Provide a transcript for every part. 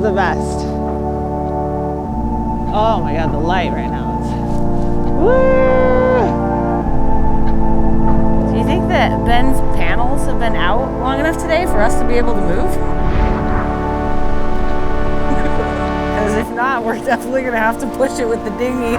the best. Oh my God, the light right now is, woo! Do you think that Ben's panels have been out long enough today for us to be able to move? Because if not, we're definitely gonna have to push it with the dinghy.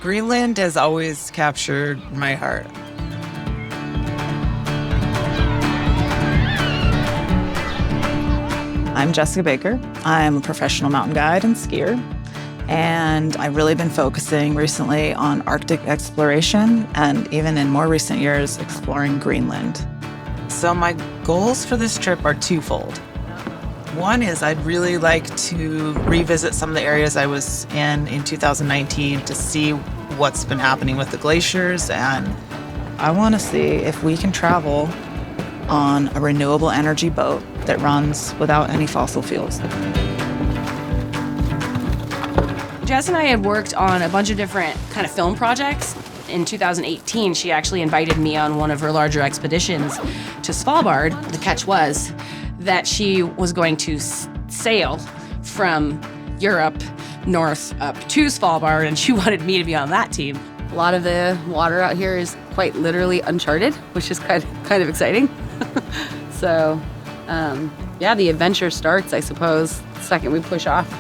Greenland has always captured my heart. I'm Jessica Baker. I'm a professional mountain guide and skier, and I've really been focusing recently on Arctic exploration and even in more recent years, exploring Greenland. So my goals for this trip are twofold. One is I'd really like to revisit some of the areas I was in 2019 to see what's been happening with the glaciers, and I want to see if we can travel on a renewable energy boat that runs without any fossil fuels. Jess and I had worked on a bunch of different kind of film projects. In 2018, she actually invited me on one of her larger expeditions to Svalbard. The catch was that she was going to sail from Europe north up to Svalbard, and she wanted me to be on that team. A lot of the water out here is quite literally uncharted, which is kind of exciting. So, yeah, the adventure starts, I suppose, the second we push off.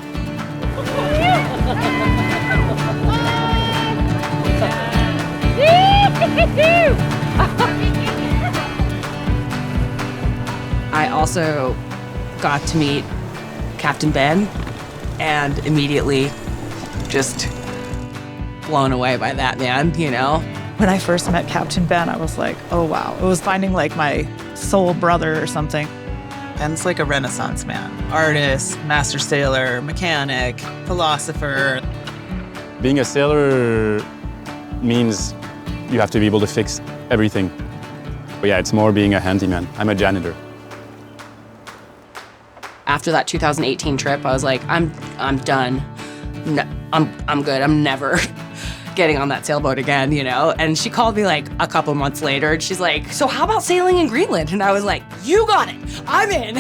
I also got to meet Captain Ben and immediately just blown away by that man, you know? When I first met Captain Ben, I was like, oh wow. It was finding like my soul brother or something. Ben's like a Renaissance man. Artist, master sailor, mechanic, philosopher. Being a sailor means you have to be able to fix everything. But yeah, it's more being a handyman. I'm a janitor. After that 2018 trip, I was like, I'm done. No, I'm good. I'm never getting on that sailboat again, you know? And she called me like a couple months later and she's like, so how about sailing in Greenland? And I was like, you got it. I'm in.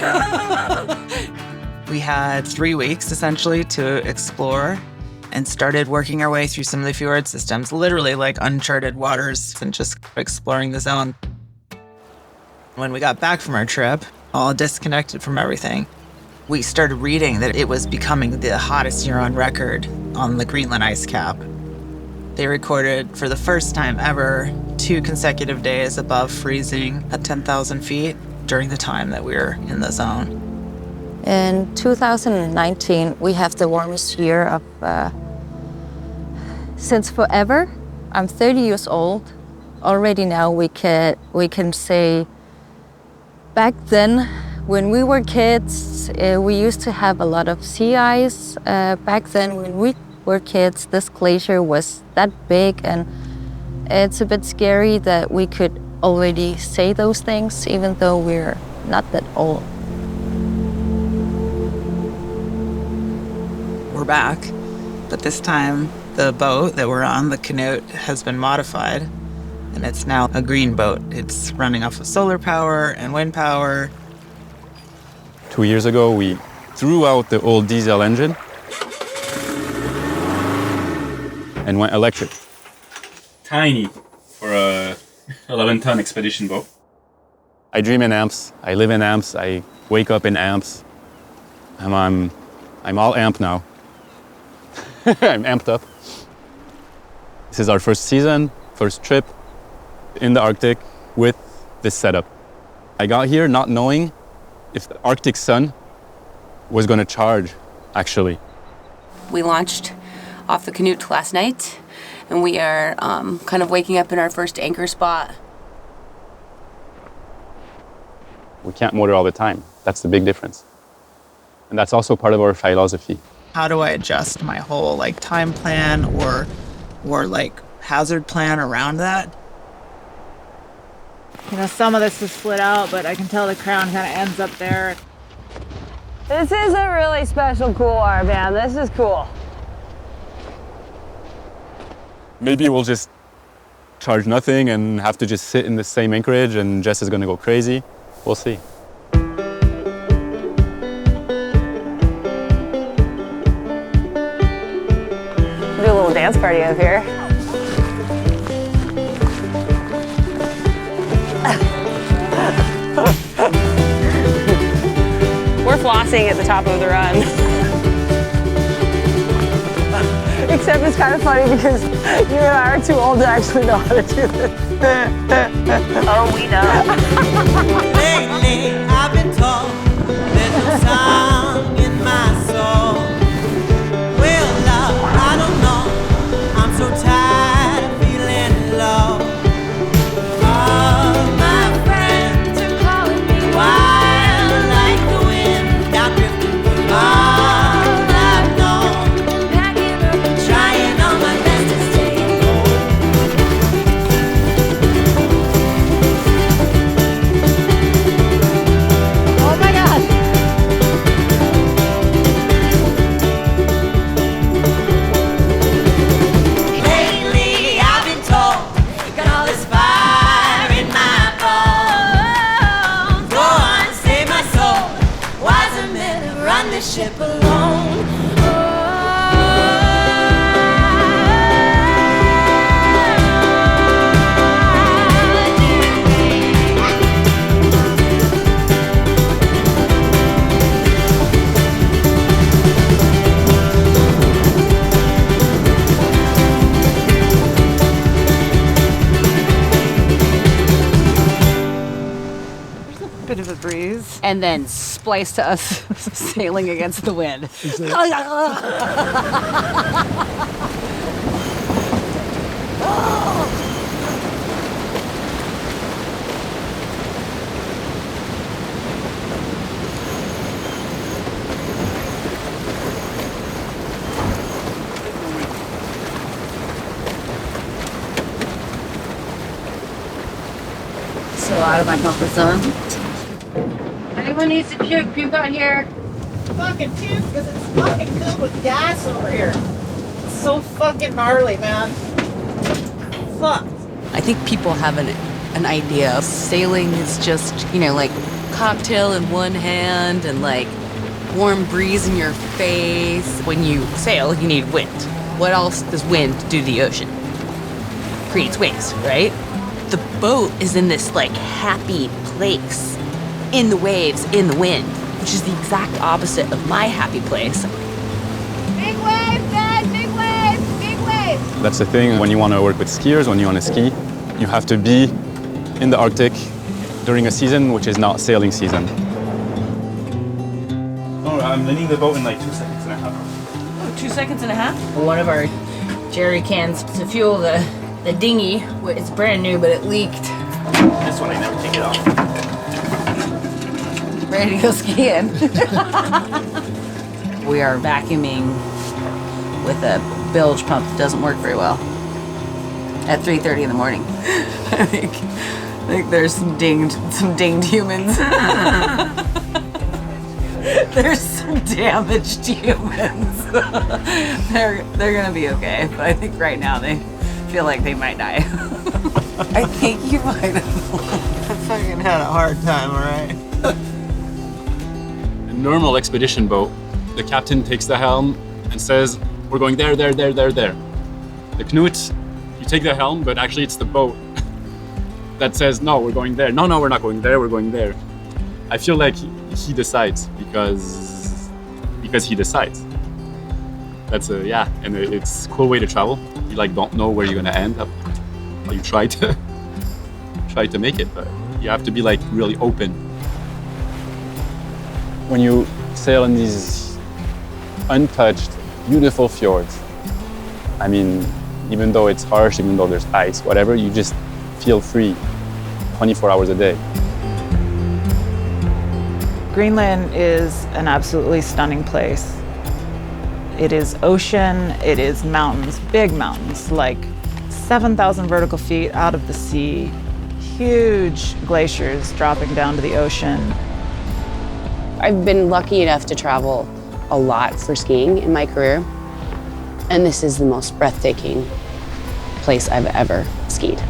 We had 3 weeks essentially to explore and started working our way through some of the fjord systems, literally like uncharted waters, and just exploring the zone. When we got back from our trip, all disconnected from everything, we started reading that it was becoming the hottest year on record on the Greenland ice cap. They recorded for the first time ever 2 consecutive days above freezing at 10,000 feet during the time that we were in the zone. In 2019, we have the warmest year of since forever. I'm 30 years old. Already now we can say back then, when we were kids, we used to have a lot of sea ice. Back then, when we were kids, this glacier was that big, and it's a bit scary that we could already say those things, even though we're not that old. We're back, but this time the boat that we're on, the canoe, has been modified, and it's now a green boat. It's running off of solar power and wind power. 2 years ago, we threw out the old diesel engine and went electric. Tiny for a 11-ton expedition boat. I dream in amps. I live in amps. I wake up in amps. I'm all amped now. I'm amped up. This is our first season, first trip in the Arctic with this setup. I got here not knowing if the Arctic sun was going to charge, actually. We launched off the Canute last night, and we are kind of waking up in our first anchor spot. We can't motor all the time. That's the big difference. And that's also part of our philosophy. How do I adjust my whole like time plan or like hazard plan around that? You know, some of this is split out, but I can tell the crown kind of ends up there. This is a really special cool R-band. This is cool. Maybe we'll just charge nothing and have to just sit in the same anchorage and Jess is going to go crazy. We'll see. Do a little dance party up here. We're flossing at the top of the run. Except it's kind of funny because you and I are too old to actually know how to do this. Oh, we know. Lately, I've been told there's no song in my soul. Well, love, I don't know. I'm so tired of feeling low. All my friends are calling me wild like the wind. Now drifting all I've known. Packing up and trying all my best to stay cold. Oh my God. Lately, I've been told, got all this fire in my bones. Go on, save my soul. Why's a man to run this ship alone? Bit of a breeze. And then splice to us sailing against the wind. So out of my comfort zone. Anyone needs to puke out here? Fucking puke because it's fucking filled with gas over here. It's so fucking gnarly, man. Fuck. I think people have an idea of sailing is just, you know, like cocktail in one hand and like warm breeze in your face. When you sail, you need wind. What else does wind do to the ocean? Creates waves, right? The boat is in this like happy place, in the waves, in the wind, which is the exact opposite of my happy place. Big wave, guys, big wave, big wave. That's the thing when you want to work with skiers, when you want to ski, you have to be in the Arctic during a season which is not sailing season. Oh, I'm landing the boat in like 2 seconds and a half. Oh, 2 seconds and a half? One of our jerry cans to fuel the dinghy. It's brand new, but it leaked. This one I never take it off. Ready to go skiing. We are vacuuming with a bilge pump that doesn't work very well at 3:30 in the morning. I think there's some dinged humans. There's some damaged humans. They're gonna be okay, but I think right now they feel like they might die. I think you might have. I fucking had a hard time, alright? A normal expedition boat, the captain takes the helm and says, we're going there, there, there, there, there. The Knut, you take the helm, but actually it's the boat that says, no, we're going there. No, we're not going there, we're going there. I feel like he decides because he decides. That's and it's a cool way to travel. You like don't know where you're gonna end up. Well, you try to make it, but you have to be like really open. When you sail in these untouched, beautiful fjords, I mean, even though it's harsh, even though there's ice, whatever, you just feel free 24 hours a day. Greenland is an absolutely stunning place. It is ocean, it is mountains, big mountains, like 7,000 vertical feet out of the sea, huge glaciers dropping down to the ocean. I've been lucky enough to travel a lot for skiing in my career, and this is the most breathtaking place I've ever skied.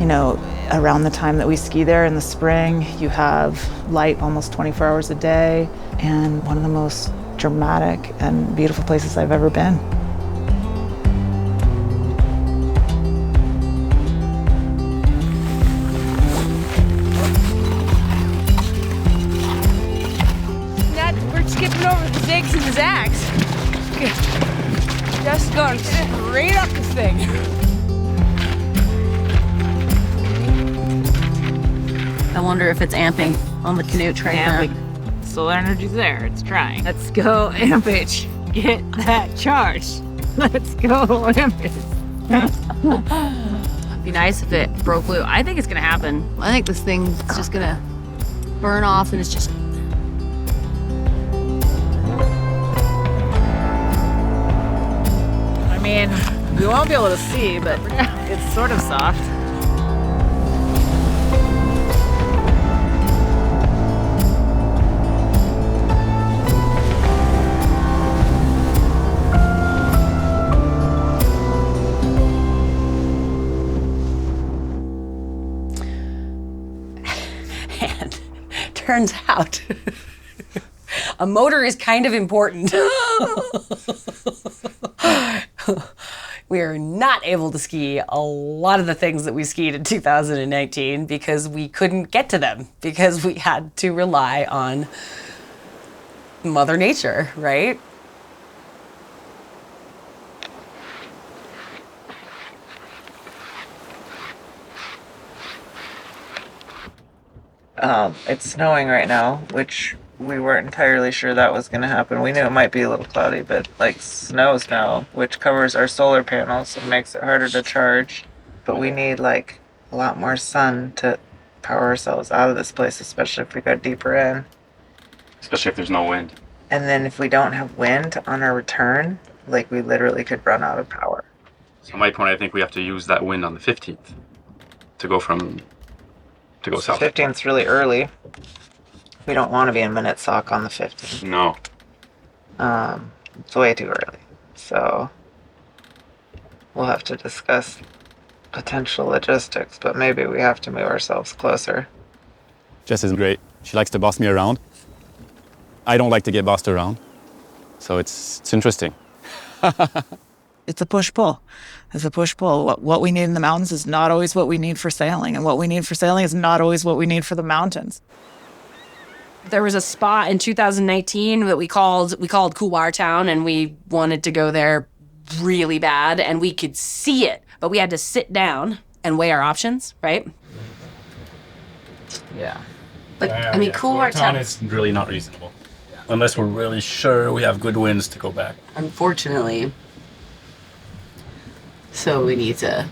You know, around the time that we ski there in the spring, you have light almost 24 hours a day, and one of the most dramatic and beautiful places I've ever been. We're skipping over the zigs and the zags. Just going straight up this thing. I wonder if it's amping on the canoe right now. Solar energy's there. It's trying. Let's go, ampage. Get that charge. Let's go, ampage. It'd be nice if it broke blue. I think it's gonna happen. I think this thing's just gonna burn off and it's just. I mean, we won't be able to see, but it's sort of soft. And turns out a motor is kind of important. We are not able to ski a lot of the things that we skied in 2019 because we couldn't get to them because we had to rely on Mother Nature, right? It's snowing right now, which we weren't entirely sure that was going to happen. We knew it might be a little cloudy, but like snows now, which covers our solar panels and makes it harder to charge. But we need like a lot more sun to power ourselves out of this place, especially if we go deeper in. Especially if there's no wind. And then if we don't have wind on our return, like we literally could run out of power. So at my point, I think we have to use that wind on the 15th to go south. 15th's really early. We don't want to be in Minnesock on the 15th. No. It's way too early. So we'll have to discuss potential logistics, but maybe we have to move ourselves closer. Jess is great. She likes to boss me around. I don't like to get bossed around. So it's interesting. It's a push-pull. It's a push-pull. What we need in the mountains is not always what we need for sailing, and what we need for sailing is not always what we need for the mountains. There was a spot in 2019 that we called Couloir Town, and we wanted to go there really bad, and we could see it, but we had to sit down and weigh our options, right? Yeah. But I mean, Couloir Town is really not reasonable. Unless we're really sure we have good winds to go back. Unfortunately. So we need to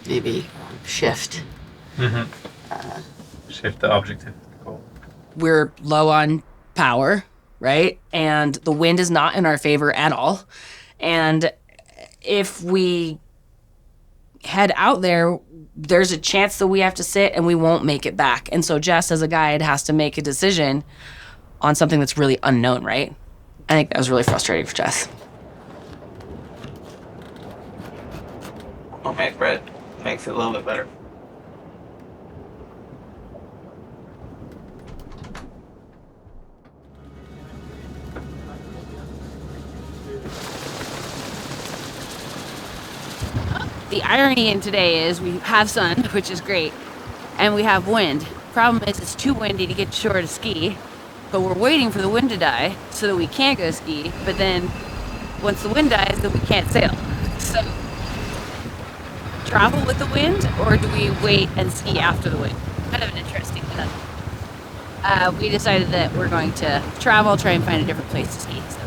maybe shift. Shift the objective. We're low on power, right? And the wind is not in our favor at all. And if we head out there, there's a chance that we have to sit and we won't make it back. And so Jess, as a guide, has to make a decision on something that's really unknown, right? I think that was really frustrating for Jess. Homemade bread makes it a little bit better. The irony in today is we have sun, which is great, and we have wind. Problem is it's too windy to get shore to ski, but we're waiting for the wind to die so that we can go ski, but then once the wind dies, then we can't sail. So, travel with the wind, or do we wait and ski after the wind? Kind of an interesting one. We decided that we're going to travel, try and find a different place to ski. So.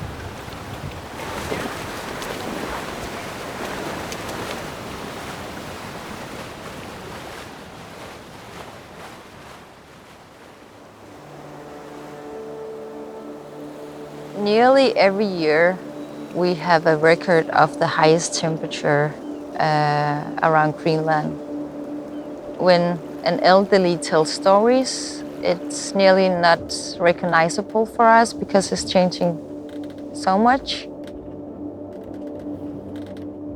Nearly every year, we have a record of the highest temperature around Greenland. When an elderly tells stories, it's nearly not recognizable for us because it's changing so much.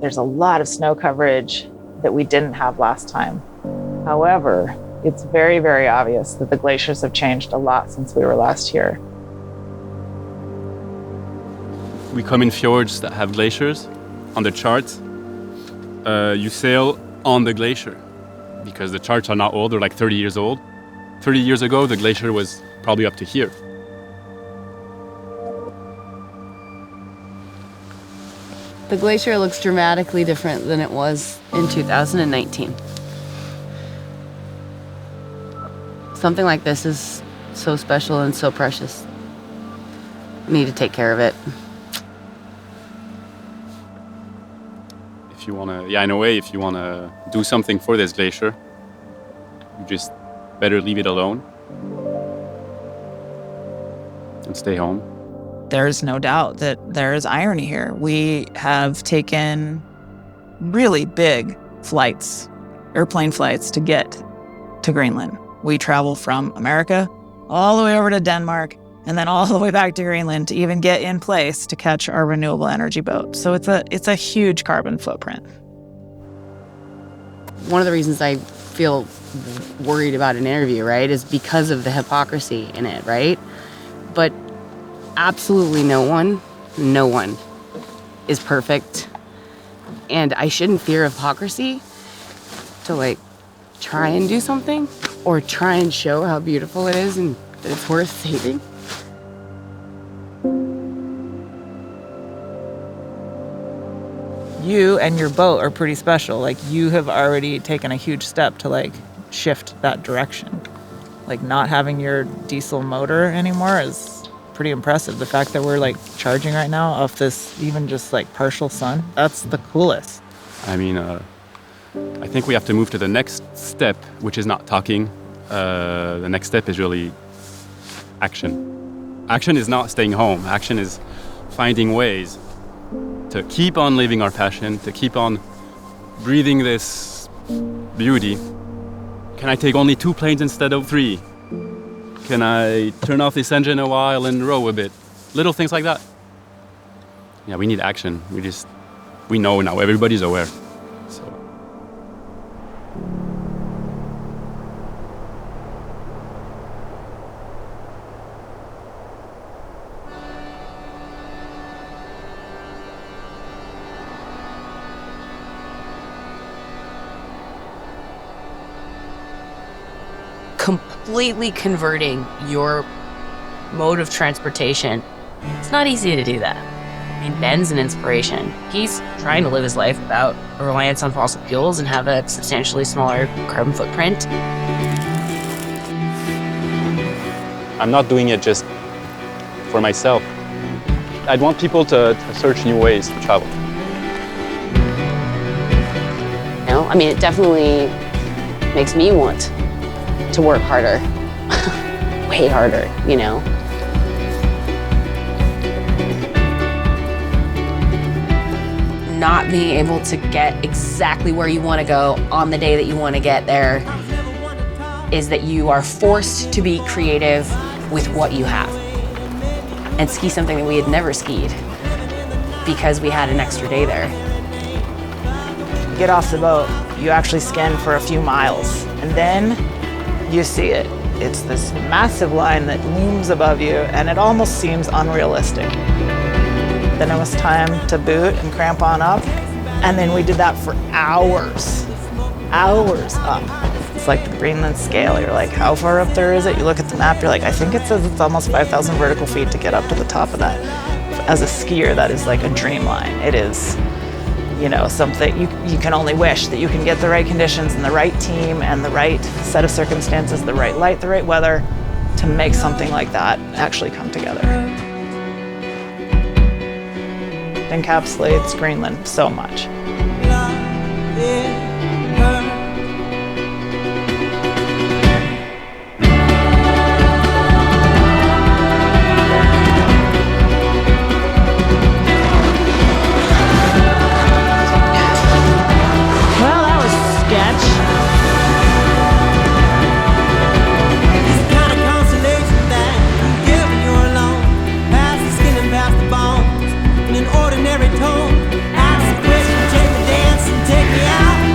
There's a lot of snow coverage that we didn't have last time. However, it's very, very obvious that the glaciers have changed a lot since we were last here. We come in fjords that have glaciers. On the charts, you sail on the glacier because the charts are not old, they're like 30 years old. 30 years ago, the glacier was probably up to here. The glacier looks dramatically different than it was in 2019. Something like this is so special and so precious. We need to take care of it. If you want to, in a way, if you want to do something for this glacier, you just better leave it alone and stay home. There's no doubt that there is irony here. We have taken really big flights, airplane flights, to get to Greenland. We travel from America all the way over to Denmark and then all the way back to Greenland to even get in place to catch our renewable energy boat. So it's a huge carbon footprint. One of the reasons I feel worried about an interview, right, is because of the hypocrisy in it, right? But absolutely no one is perfect. And I shouldn't fear hypocrisy to like try and do something or try and show how beautiful it is and that it's worth saving. You and your boat are pretty special. Like, you have already taken a huge step to like shift that direction. Like, not having your diesel motor anymore is pretty impressive. The fact that we're like charging right now off this even just like partial sun, that's the coolest. I mean, I think we have to move to the next step, which is not talking. The next step is really action. Action is not staying home. Action is finding ways to keep on living our passion, to keep on breathing this beauty. Can I take only 2 planes instead of 3? Can I turn off this engine a while and row a bit? Little things like that. Yeah, we need action. We know now, everybody's aware. So. Completely converting your mode of transportation, it's not easy to do that. I mean, Ben's an inspiration. He's trying to live his life without a reliance on fossil fuels and have a substantially smaller carbon footprint. I'm not doing it just for myself. I'd want people to search new ways to travel. You know, I mean, it definitely makes me want to work harder, way harder, you know? Not being able to get exactly where you want to go on the day that you want to get there is that you are forced to be creative with what you have and ski something that we had never skied because we had an extra day there. Get off the boat, you actually skin for a few miles, and then you see it. It's this massive line that looms above you, and it almost seems unrealistic. Then it was time to boot and cramp on up, and then we did that for hours up. It's like the Greenland scale. You're like, how far up there is it? You look at the map, you're like, I think it says it's almost 5,000 vertical feet to get up to the top of that. As a skier, that is like a dream line. It is, you know, something you can only wish that you can get the right conditions and the right team and the right set of circumstances, the right light, the right weather to make something like that actually come together. It encapsulates Greenland so much. Ordinary tone, ask the question, take the dance and take me out.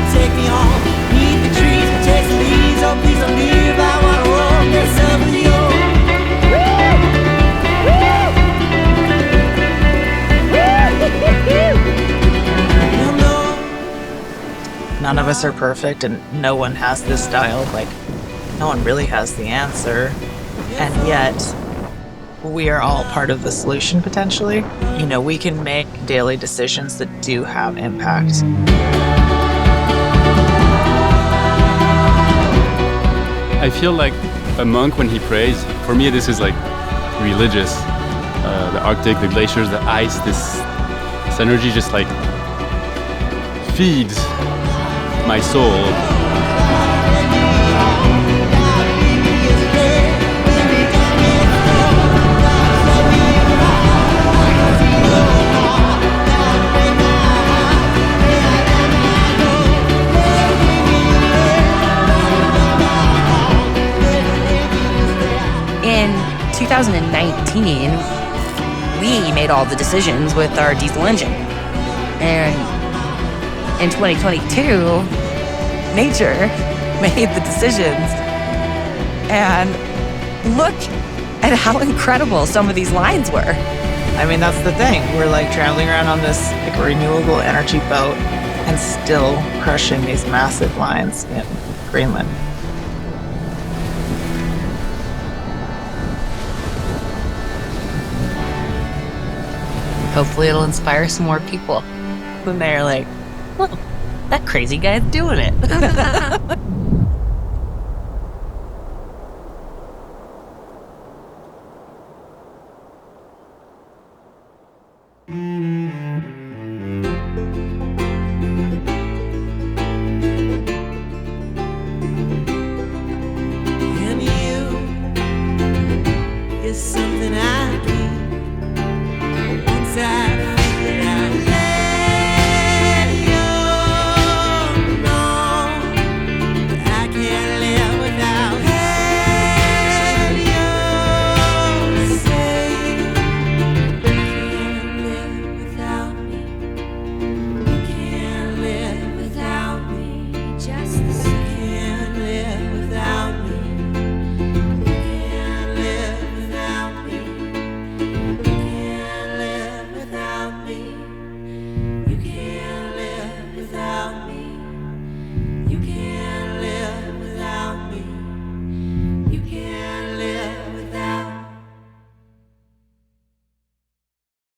none of us are perfect and no one has this dialed. Like, no one really has the answer. And yet, we are all part of the solution potentially. You know, we can make daily decisions that do have impact. I feel like a monk when he prays. For me, this is like religious. The Arctic, the glaciers, the ice, this energy just like feeds my soul. In 2019, we made all the decisions with our diesel engine. And in 2022, nature made the decisions. And look at how incredible some of these lines were. I mean, that's the thing. We're like traveling around on this like renewable energy boat and still crushing these massive lines in Greenland. Hopefully it'll inspire some more people when they're like, oh, that crazy guy's doing it.